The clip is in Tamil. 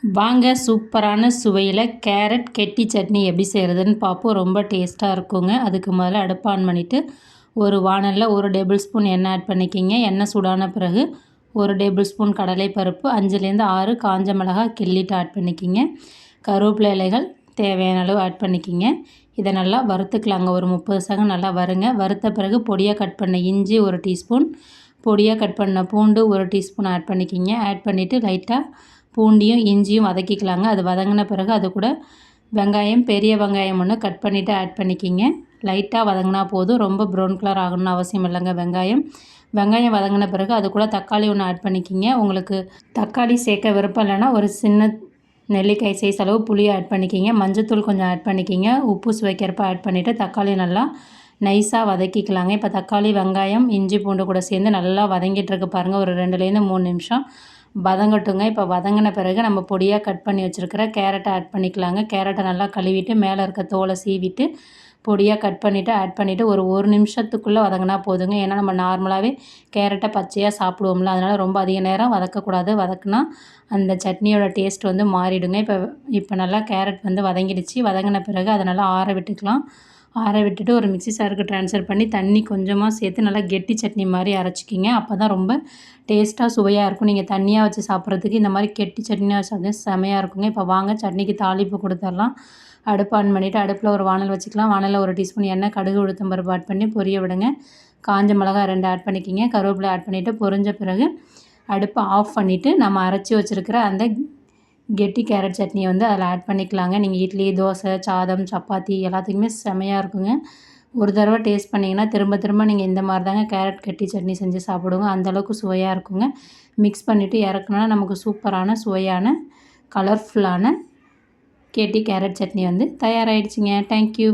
வாங்க சூப்பரான சுவையில் கேரட் கெட்டி சட்னி எப்படி செய்கிறதுன்னு பார்ப்போம். ரொம்ப டேஸ்ட்டாக இருக்குங்க. அதுக்கு முதல்ல அடுப்பு ஆன் பண்ணிவிட்டு ஒரு வானலில் 1 டேபிள் ஸ்பூன் எண்ணெய் ஆட் பண்ணிக்கிங்க. எண்ணெய் சூடான பிறகு 1 டேபிள் ஸ்பூன் கடலைப்பருப்பு, 5லேருந்து 6 காஞ்ச மிளகாய் கிள்ளிட்டு ஆட் பண்ணிக்கிங்க. கருவேப்பிலை இலைகள் தேவையான அளவு ஆட் பண்ணிக்கிங்க. இதை நல்லா வறுத்துக்கலாங்க. ஒரு 30 செகண்ட் நல்லா வருங்க. வறுத்த பிறகு பொடியாக கட் பண்ண இஞ்சி 1 டீஸ்பூன், பொடியாக கட் பண்ண பூண்டு 1 டீஸ்பூன் ஆட் பண்ணிக்கிங்க. ஆட் பண்ணிவிட்டு லைட்டாக பூண்டியும் இஞ்சியும் வதக்கிக்கலாங்க. அது வதங்கின பிறகு அது கூட வெங்காயம், பெரிய வெங்காயம் ஒன்று கட் பண்ணிவிட்டு ஆட் பண்ணிக்கிங்க. லைட்டாக வதங்கினா போதும், ரொம்ப ப்ரௌன் கலர் ஆகணும்னு அவசியம் இல்லைங்க. வெங்காயம் வதங்கின பிறகு அது கூட தக்காளி ஒன்று ஆட் பண்ணிக்கிங்க. உங்களுக்கு தக்காளி சேர்க்க விருப்பம் இல்லைன்னா ஒரு சின்ன நெல்லிக்காய் சைஸ் அளவு புளி ஆட் பண்ணிக்கிங்க. மஞ்சத்தூள் கொஞ்சம் ஆட் பண்ணிக்கிங்க. உப்பு சுவைக்கிறப்ப ஆட் பண்ணிவிட்டு தக்காளி நல்லா நைஸாக வதக்கிக்கலாங்க. இப்போ தக்காளி, வெங்காயம், இஞ்சி பூண்டு கூட சேர்ந்து நல்லா வதங்கிட்டுருக்கு பாருங்கள். ஒரு 2லேருந்து 3 நிமிஷம் வதங்கட்டுங்க. இப்போ வதங்கின பிறகு நம்ம பொடியாக கட் பண்ணி வச்சுருக்கிற கேரட்டை ஆட் பண்ணிக்கலாங்க. கேரட்டை நல்லா கழுவிட்டு மேலே இருக்க தோலை சீவிட்டு பொடியாக கட் பண்ணிவிட்டு ஆட் பண்ணிவிட்டு ஒரு நிமிஷத்துக்குள்ளே வதங்கினா போதுங்க. ஏன்னா நம்ம நார்மலாகவே கேரட்டை பச்சையாக சாப்பிடுவோம்ல, அதனால் ரொம்ப அதிக நேரம் வதக்கக்கூடாது. வதக்குனா அந்த சட்னியோட டேஸ்ட் வந்து மாறிடுங்க. இப்போ நல்லா கேரட் வந்து வதங்கிடுச்சு. வதங்கின பிறகு அதை நல்லா ஆற விட்டுக்கலாம். ஆற விட்டுட்டு ஒரு மிக்ஸி ஜாருக்கு ட்ரான்ஸ்ஃபர் பண்ணி தண்ணி கொஞ்சமாக சேர்த்து நல்லா கெட்டி சட்னி மாதிரி அரைச்சிக்கிங்க. அப்போ தான் ரொம்ப டேஸ்ட்டாக சுவையாக இருக்கும். நீங்கள் தண்ணியாக வச்சு சாப்பிட்றதுக்கு இந்த மாதிரி கெட்டி சட்னியாக வச்சு செமையாக இருக்குங்க. இப்போ வாங்க சட்னிக்கு தாளிப்பு கொடுத்துடலாம். அடுப்பு ஆன் பண்ணிவிட்டு அடுப்பில் ஒரு வானல் வச்சுக்கலாம். வானலில் 1 டீஸ்பூன் எண்ணெய், கடுகு, உளுத்தம் பருப்பு ஆட் பண்ணி பொரிய விடுங்க. காஞ்ச மிளகாய் 2 ஆட் பண்ணிக்கிங்க. கருவேப்பிலை ஆட் பண்ணிவிட்டு பொரிஞ்ச பிறகு அடுப்பை ஆஃப் பண்ணிவிட்டு நம்ம அரைச்சி வச்சுருக்கிற அந்த கெட்டி கேரட் சட்னியை வந்து அதில் ஆட் பண்ணிக்கலாங்க. நீங்கள் இட்லி, தோசை, சாதம், சப்பாத்தி எல்லாத்துக்குமே செமையாக இருக்குங்க. ஒரு தடவை டேஸ்ட் பண்ணிங்கன்னா திரும்ப திரும்ப நீங்கள் இந்த மாதிரி தாங்க கேரட் கெட்டி சட்னி செஞ்சு சாப்பிடுங்க. அந்தளவுக்கு சுவையாக இருக்குங்க. மிக்ஸ் பண்ணிவிட்டு இறக்குனா நமக்கு சூப்பரான சுவையான கலர்ஃபுல்லான கெட்டி கேரட் சட்னி வந்து தயாராகிடுச்சிங்க. தேங்க்யூ.